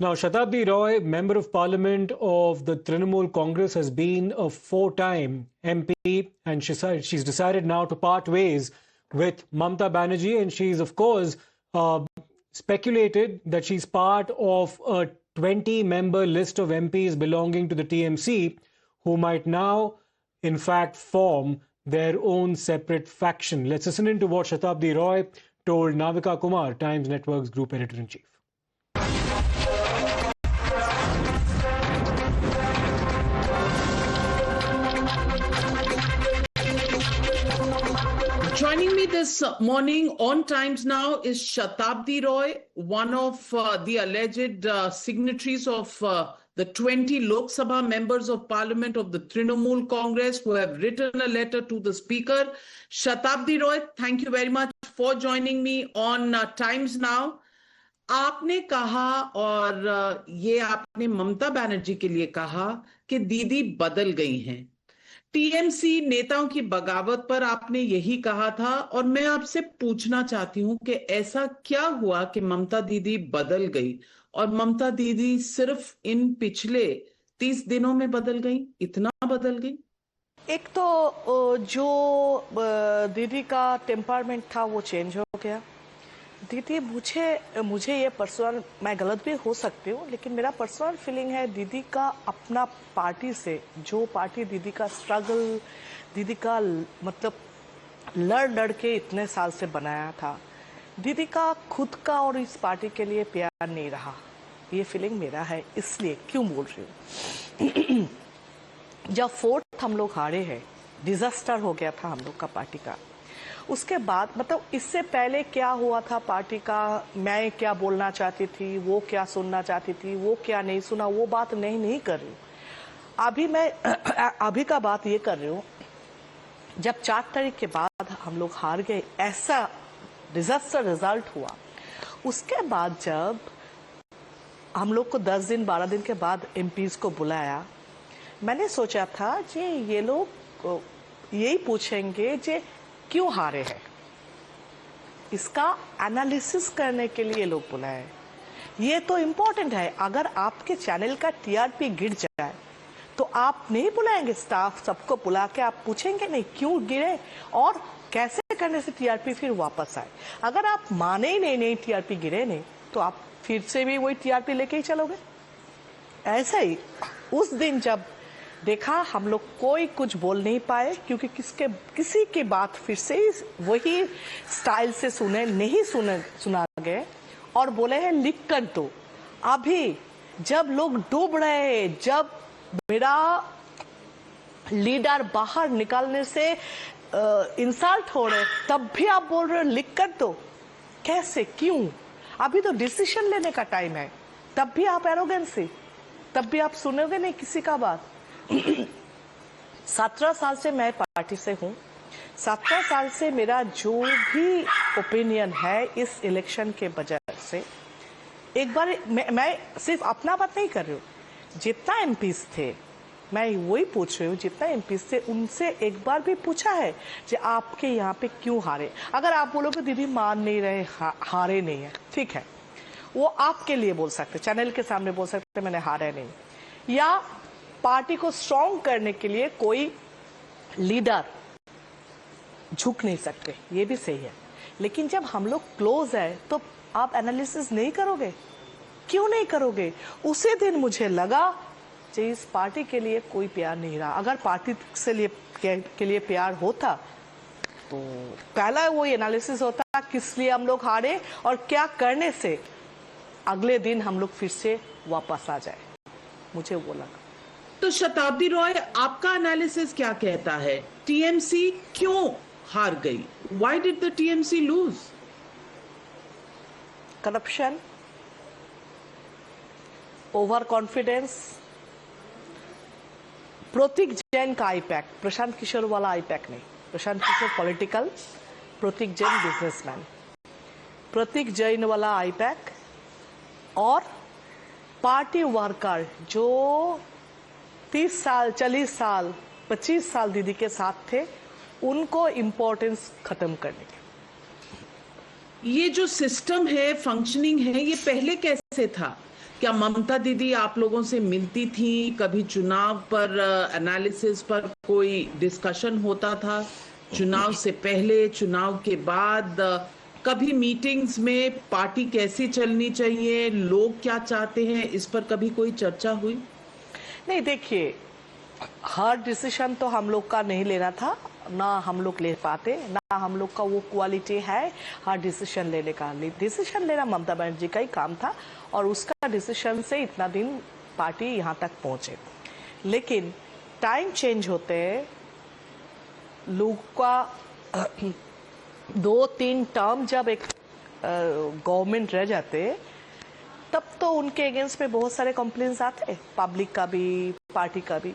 Now, Shatabdi Roy, Member of Parliament of the Trinamool Congress, has been a four-time MP, and she's decided now to part ways with Mamata Banerjee, and she's, of course, speculated that she's part of a 20-member list of MPs belonging to the TMC who might now, in fact, form their own separate faction. Let's listen into what Shatabdi Roy told Navika Kumar, Times Network's Group Editor-in-Chief. Joining me this morning on Times Now is Shatabdi Roy, one of the alleged signatories of the 20 Lok Sabha members of Parliament of the Trinamool Congress who have written a letter to the Speaker. Shatabdi Roy, thank you very much for joining me on Times Now. आपने कहा और ये आपने ममता बनर्जी के लिए कहा कि दीदी बदल गई हैं। टीएमसी नेताओं की बगावत पर आपने यही कहा था और मैं आपसे पूछना चाहती हूं कि ऐसा क्या हुआ कि ममता दीदी बदल गई और ममता दीदी सिर्फ इन पिछले 30 दिनों में बदल गई, इतना बदल गई? एक तो जो दीदी का टेम्परमेंट था वो चेंज हो गया। दीदी मुझे ये पर्सनल, मैं गलत भी हो सकती हूँ, लेकिन मेरा पर्सनल फीलिंग है दीदी का अपना पार्टी से, जो पार्टी दीदी का स्ट्रगल, दीदी का मतलब लड़ के इतने साल से बनाया था, दीदी का खुद का और इस पार्टी के लिए प्यार नहीं रहा। ये फीलिंग मेरा है। इसलिए क्यों बोल रही हूँ, जब फोर्थ हम लोग हारे हैं, डिजास्टर हो गया था हम लोग का पार्टी का। उसके बाद मतलब इससे पहले क्या हुआ था पार्टी का, मैं क्या बोलना चाहती थी, वो क्या सुनना चाहती थी, वो क्या नहीं सुना, वो बात नहीं कर रही हूँ। अभी मैं अभी का बात ये कर रही हूँ, जब 4 तारीख के बाद हम लोग हार गए, ऐसा डिजास्टर रिजल्ट हुआ। उसके बाद जब हम लोग को 10 दिन 12 दिन के बाद एमपीज को बुलाया, मैंने सोचा था कि ये लोग यही पूछेंगे कि क्यों हारे हैं, इसका एनालिसिस करने के लिए लोग बुलाए। ये तो इम्पोर्टेंट है। अगर आपके चैनल का टीआरपी गिर जाए तो आप नहीं बुलाएंगे स्टाफ सबको बुला के, आप पूछेंगे नहीं क्यों गिरे और कैसे करने से टीआरपी फिर वापस आए। अगर आप माने ही नहीं टीआरपी गिरे नहीं, तो आप फिर से भी वही टीआरपी लेके ही चलोगे। ऐसा ही उस दिन जब देखा हम लोग कोई कुछ बोल नहीं पाए, क्योंकि किसी की बात फिर से वही स्टाइल से सुना गए और बोले हैं लिख कर दो। अभी जब लोग डूब रहे हैं, जब मेरा लीडर बाहर निकालने से इंसल्ट हो रहे, तब भी आप बोल रहे हो लिख कर दो। कैसे, क्यों? अभी तो डिसीजन लेने का टाइम है, तब भी आप एरोगेंसी, तब भी आप सुनोगे नहीं किसी का बात। 17 साल से मैं पार्टी से हूँ। 17 साल से मेरा जो भी ओपिनियन है इस इलेक्शन के वजह से, एक बार मैं सिर्फ अपना बात नहीं कर रही हूँ, जितना एमपीज थे मैं वही पूछ रही हूँ, जितना एमपीज थे उनसे एक बार भी पूछा है कि आपके यहाँ पे क्यों हारे। अगर आप बोलोगे दीदी मान नहीं रहे, हारे नहीं है, ठीक है, वो आपके लिए बोल सकते, चैनल के सामने बोल सकते मैंने हारा नहीं, या पार्टी को स्ट्रॉन्ग करने के लिए कोई लीडर झुक नहीं सकते, ये भी सही है। लेकिन जब हम लोग क्लोज है तो आप एनालिसिस नहीं करोगे, क्यों नहीं करोगे? उसी दिन मुझे लगा कि इस पार्टी के लिए कोई प्यार नहीं रहा। अगर पार्टी के लिए प्यार होता तो पहला वो एनालिसिस होता किस लिए हम लोग हारे और क्या करने से अगले दिन हम लोग फिर से वापस आ जाए। मुझे वो लगा। तो शताब्दी रॉय, आपका एनालिसिस क्या कहता है? टीएमसी क्यों हार गई? Why did the TMC lose? Corruption, over confidence, Prateek Jain का आईपैक, प्रशांत किशोर वाला आईपैक नहीं, प्रशांत किशोर पॉलिटिकल, प्रतीक जैन बिजनेसमैन, प्रतीक जैन वाला आईपैक और पार्टी वर्कर जो 30 साल 40 साल 25 साल दीदी के साथ थे, उनको इम्पोर्टेंस खत्म करने के। ये जो सिस्टम है, फंक्शनिंग है, ये पहले कैसे था? क्या ममता दीदी आप लोगों से मिलती थी? कभी चुनाव पर एनालिसिस पर कोई डिस्कशन होता था? चुनाव से पहले, चुनाव के बाद कभी मीटिंग्स में पार्टी कैसी चलनी चाहिए, लोग क्या चाहते हैं, इस पर कभी कोई चर्चा हुई? नहीं, देखिए, हर डिसीजन तो हम लोग का नहीं लेना था, ना हम लोग ले पाते, ना हम लोग का वो क्वालिटी है हर डिसीजन लेने का। डिसीजन लेना ममता बनर्जी का ही काम था और उसका डिसीजन से इतना दिन पार्टी यहाँ तक पहुंचे। लेकिन टाइम चेंज होते लोग का 2-3 टर्म जब एक गवर्नमेंट रह जाते तब तो उनके अगेंस्ट में बहुत सारे कंप्लेंट्स आते, पब्लिक का भी, पार्टी का भी।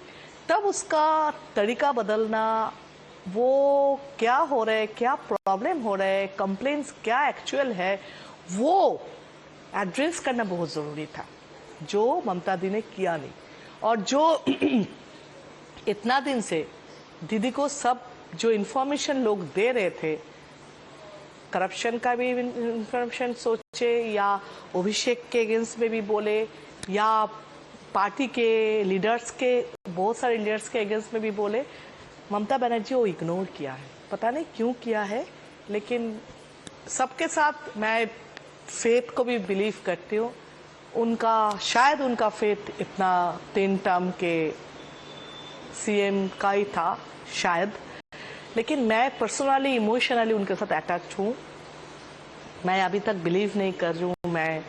तब उसका तरीका बदलना, वो क्या हो रहा है, क्या प्रॉब्लम हो रहा है, कंप्लेंट्स क्या एक्चुअल है, वो एड्रेस करना बहुत ज़रूरी था, जो ममता दी ने किया नहीं। और जो इतना दिन से दीदी को सब जो इन्फॉर्मेशन लोग दे रहे थे, करप्शन का भी इन्फॉर्मेशन सोचे या अभिषेक के अगेंस्ट में भी बोले या पार्टी के लीडर्स के, बहुत सारे लीडर्स के अगेंस्ट में भी बोले, ममता बनर्जी वो इग्नोर किया है। पता नहीं क्यों किया है, लेकिन सबके साथ मैं फेथ को भी बिलीव करती हूँ। उनका शायद उनका फेथ इतना 3 टर्म के सीएम का ही था शायद, लेकिन मैं पर्सनली इमोशनली उनके साथ अटैच हूँ। मैं अभी तक बिलीव नहीं कर रही हूँ मैं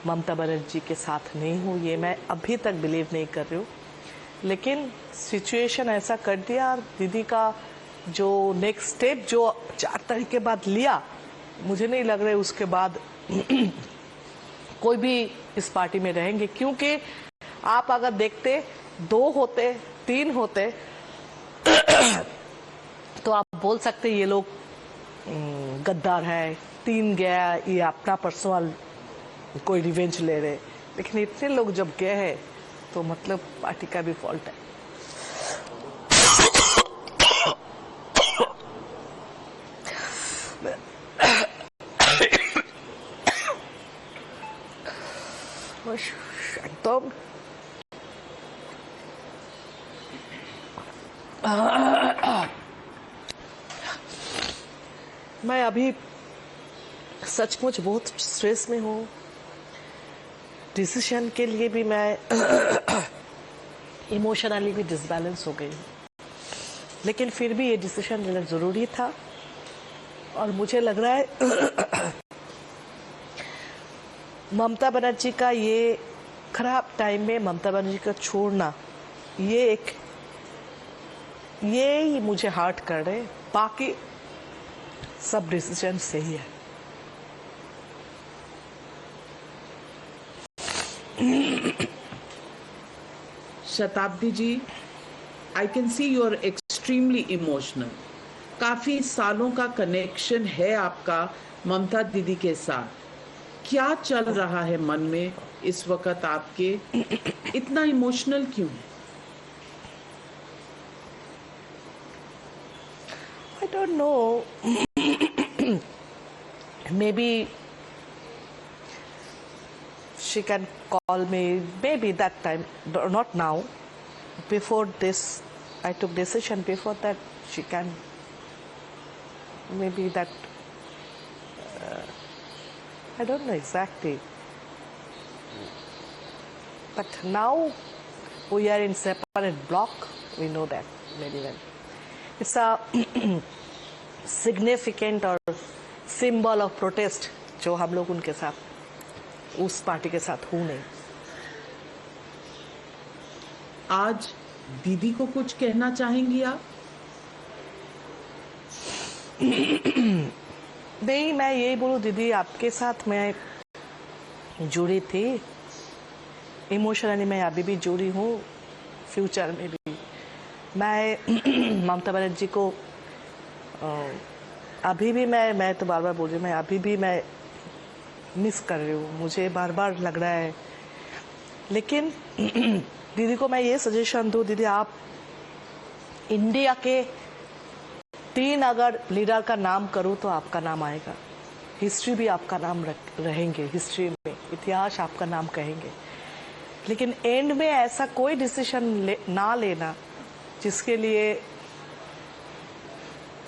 ममता बनर्जी के साथ नहीं हूँ, ये मैं अभी तक बिलीव नहीं कर रही हूँ। लेकिन सिचुएशन ऐसा कर दिया और दीदी का जो नेक्स्ट स्टेप जो 4 तारीख के बाद लिया, मुझे नहीं लग रहा है उसके बाद कोई भी इस पार्टी में रहेंगे। क्योंकि आप अगर देखते 2 होते 3 होते तो आप बोल सकते ये लोग गद्दार है, 3 गया, ये अपना पर्सनल कोई रिवेंज ले रहे। लेकिन इतने लोग जब गए हैं तो मतलब पार्टी का भी फॉल्ट है। एकदम मैं अभी सचमुच बहुत स्ट्रेस में हूँ। डिसीजन के लिए भी मैं इमोशनली भी डिसबैलेंस हो गई, लेकिन फिर भी ये डिसीजन लेना ज़रूरी था। और मुझे लग रहा है ममता बनर्जी का ये खराब टाइम में ममता बनर्जी का छोड़ना, ये ही मुझे हर्ट कर रहे, बाकी सब डिसीजन सही है। Shatabdi ji, I can see you are extremely emotional. काफी सालों का कनेक्शन है आपका ममता दीदी के साथ। क्या चल रहा है मन में इस वक्त आपके? इतना इमोशनल क्यों? I don't know. Maybe she can call me, maybe that time, not now. Before this, I took decision. Before that, she can, maybe that, I don't know exactly. But now we are in separate block. We know that very well. It's a significant or symbol of protest जो हम लोग उनके साथ, उस party के साथ हूँ नहीं। आज दीदी को कुछ कहना चाहेंगी आप? नहीं, मैं यही बोलूँ दीदी, आपके साथ मैं जुड़ी थी इमोशनली, मैं अभी भी जुड़ी हूँ, फ्यूचर में भी। मैं ममता बनर्जी को अभी भी मैं तो बार बार बोल रही हूँ, मैं अभी भी मैं मिस कर रही हूँ, मुझे बार बार लग रहा है। लेकिन दीदी को मैं ये सजेशन दूँ, दीदी आप इंडिया के 3 अगर लीडर का नाम करूँ तो आपका नाम आएगा, हिस्ट्री भी आपका नाम रहेंगे, हिस्ट्री में इतिहास आपका नाम कहेंगे। लेकिन एंड में ऐसा कोई डिसीजन ना लेना जिसके लिए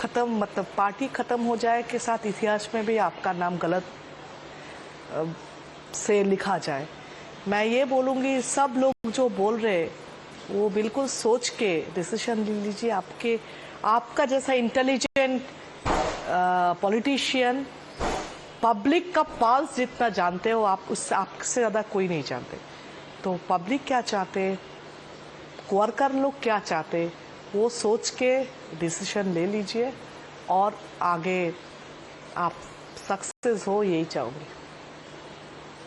खत्म, मतलब पार्टी खत्म हो जाए के साथ इतिहास में भी आपका नाम गलत से लिखा जाए। मैं ये बोलूँगी सब लोग जो बोल रहे वो बिल्कुल सोच के डिसीजन ले लीजिए। आपका जैसा इंटेलिजेंट पॉलिटिशियन पब्लिक का पल्स जितना जानते हो आप, उससे आपसे ज़्यादा कोई नहीं जानते। तो पब्लिक क्या चाहते, वर्कर लोग क्या चाहते, वो सोच के डिसीजन ले लीजिए और आगे आप सक्सेस हो, यही चाहूँगी।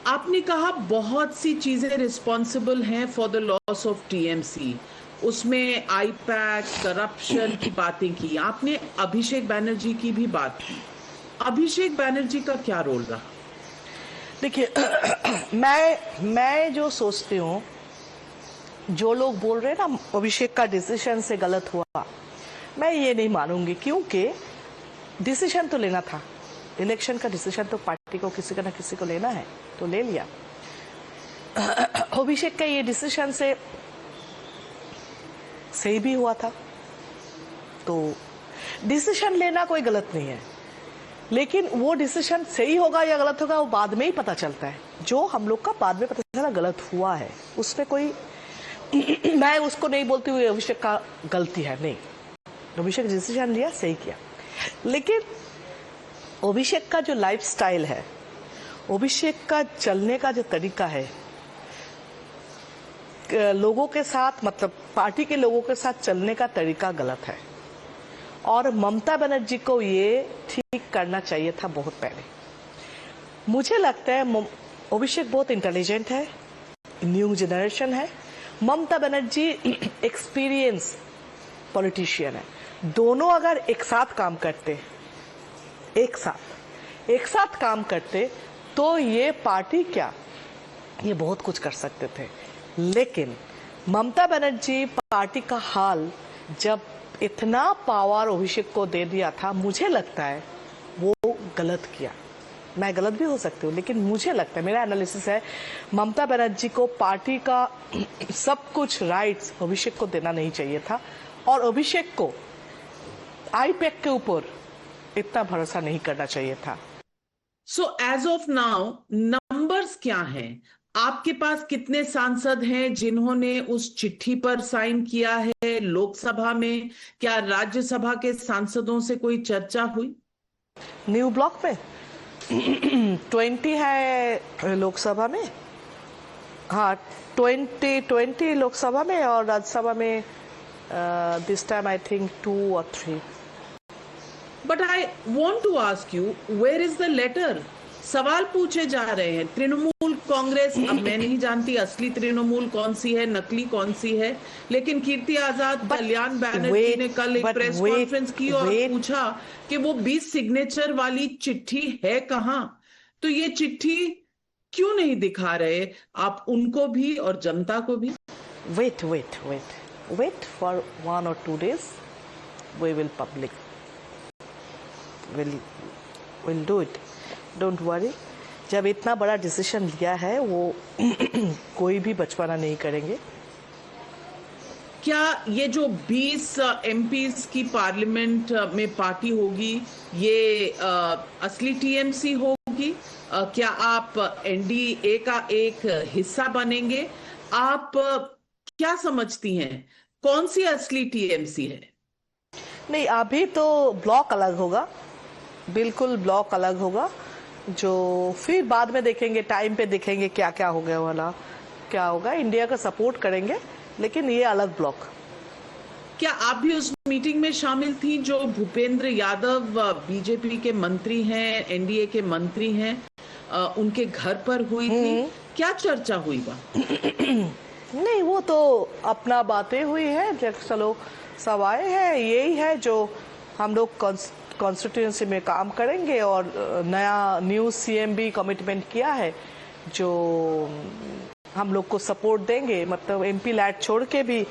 आपने कहा बहुत सी चीजें रिस्पॉन्सिबल हैं for the loss of TMC, उसमें आईपैक, करप्शन की बातें की, आपने अभिषेक बैनर्जी की भी बात की। अभिषेक बैनर्जी का क्या रोल रहा? देखिए मैं जो सोचती हूँ, जो लोग बोल रहे हैं ना अभिषेक का डिसीजन से गलत हुआ, मैं ये नहीं मानूंगी, क्योंकि डिसीजन तो लेना था। इलेक्शन का डिसीजन तो पार्टी को किसी का ना किसी को लेना है, तो ले लिया। अभिषेक का ये डिसीजन से सही भी हुआ था, तो डिसीजन लेना कोई गलत नहीं है, लेकिन वो डिसीजन सही होगा या गलत होगा वो बाद में ही पता चलता है। जो हम लोग का बाद में पता चला गलत हुआ है, उसमें कोई मैं उसको नहीं बोलती हुई अभिषेक का गलती है, नहीं। अभिषेक डिसीजन लिया, सही किया। लेकिन अभिषेक का जो लाइफ स्टाइल है, अभिषेक का चलने का जो तरीका है, लोगों के साथ, मतलब पार्टी के लोगों के साथ चलने का तरीका गलत है। और ममता बनर्जी को ये ठीक करना चाहिए था बहुत पहले। मुझे लगता है अभिषेक बहुत इंटेलिजेंट है, न्यू जनरेशन है। ममता बनर्जी एक्सपीरियंस पॉलिटिशियन है। दोनों अगर एक साथ काम करते, एक साथ काम करते तो ये पार्टी क्या, ये बहुत कुछ कर सकते थे। लेकिन ममता बनर्जी पार्टी का हाल जब इतना पावर अभिषेक को दे दिया था, मुझे लगता है वो गलत किया। मैं गलत भी हो सकती हूँ, लेकिन मुझे लगता है, मेरा एनालिसिस है, ममता बनर्जी को पार्टी का सब कुछ राइट्स अभिषेक को देना नहीं चाहिए था, और अभिषेक को आईपैक के ऊपर इतना भरोसा नहीं करना चाहिए था। So as of now numbers क्या हैं? आपके पास कितने सांसद हैं जिन्होंने उस चिट्ठी पर साइन किया है लोकसभा में? क्या राज्यसभा के सांसदों से कोई चर्चा हुई? न्यू ब्लॉक में 20 है लोकसभा में, हाँ 20 लोकसभा में, और राज्यसभा में this time I think 2 or 3। But I want to ask you, where is the letter? सवाल पूछे जा रहे हैं। तृणमूल कांग्रेस, अब मैं नहीं जानती असली तृणमूल कौन सी है, नकली कौन सी है, लेकिन कीर्ति आजाद, कल्याण बैनर्जी ने कल एक प्रेस कॉन्फ्रेंस की और पूछा कि वो 20 सिग्नेचर वाली चिट्ठी है कहां? तो ये चिट्ठी क्यों नहीं दिखा रहे आप उनको भी और जनता को भी? Wait for 1 or 2 days. We will public. We'll do it. Don't worry. जब इतना बड़ा डिसीजन लिया है, वो कोई भी बचपना नहीं करेंगे। क्या ये जो 20 एमपीज की पार्लियामेंट में पार्टी होगी, ये असली टीएमसी होगी? क्या आप एनडीए का एक हिस्सा बनेंगे? आप क्या समझती हैं, कौन सी असली टीएमसी है? नहीं, अभी तो ब्लॉक अलग होगा, बिल्कुल ब्लॉक अलग होगा, जो फिर बाद में देखेंगे, टाइम पे देखेंगे क्या क्या हो गया वाला, क्या होगा। इंडिया का सपोर्ट करेंगे, लेकिन ये अलग ब्लॉक। क्या आप भी उस मीटिंग में शामिल थी जो भूपेंद्र यादव बीजेपी के मंत्री हैं, एनडीए के मंत्री हैं, उनके घर पर हुई थी? क्या चर्चा हुई वहाँ? नहीं, वो तो अपना बातें हुई है, चलो सब आए हैं, यही है जो हम लोग कॉन्स्टिट्यूएंसी में काम करेंगे। और न्यू सीएम भी कमिटमेंट किया है, जो हम लोग को सपोर्ट देंगे, मतलब एमपी लैट छोड़ के भी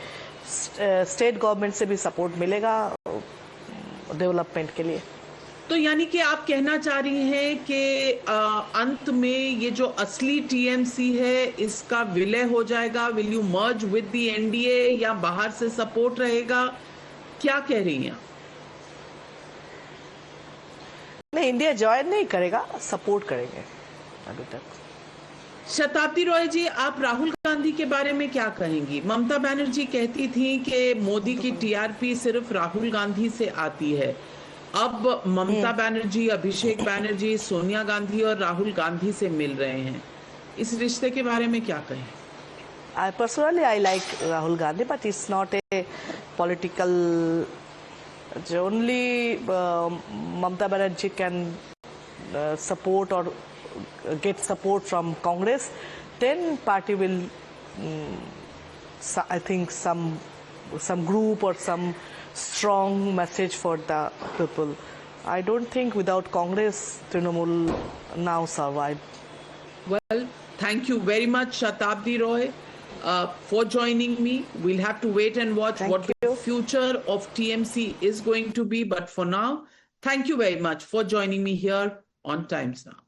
स्टेट गवर्नमेंट से भी सपोर्ट मिलेगा डेवलपमेंट के लिए। तो यानी कि आप कहना चाह रही हैं कि अंत में ये जो असली टीएमसी है इसका विलय हो जाएगा, will you merge with the NDA, या बाहर से सपोर्ट रहेगा, क्या कह रही हैं? नहीं, इंडिया ज्वाइन नहीं करेगा, सपोर्ट करेंगे अभी तक। शताब्दी रॉय जी, आप राहुल गांधी के बारे में क्या कहेंगी? ममता बनर्जी कहती थी कि मोदी की टीआरपी सिर्फ राहुल गांधी से आती है। अब ममता बनर्जी, अभिषेक बनर्जी, सोनिया गांधी और राहुल गांधी से मिल रहे हैं, इस रिश्ते के बारे में क्या कहें? Personally, I like Rahul Gandhi, but it's not a political. Only Mamata Banerjee can support or get support from Congress. Then party will, I think, some group or some strong message for the people. I don't think without Congress, Trinamool now survive. Well, thank you very much, Shatabdi Roy, for joining me. We'll have to wait and watch what the future of TMC is going to be. But for now, thank you very much for joining me here on Times Now.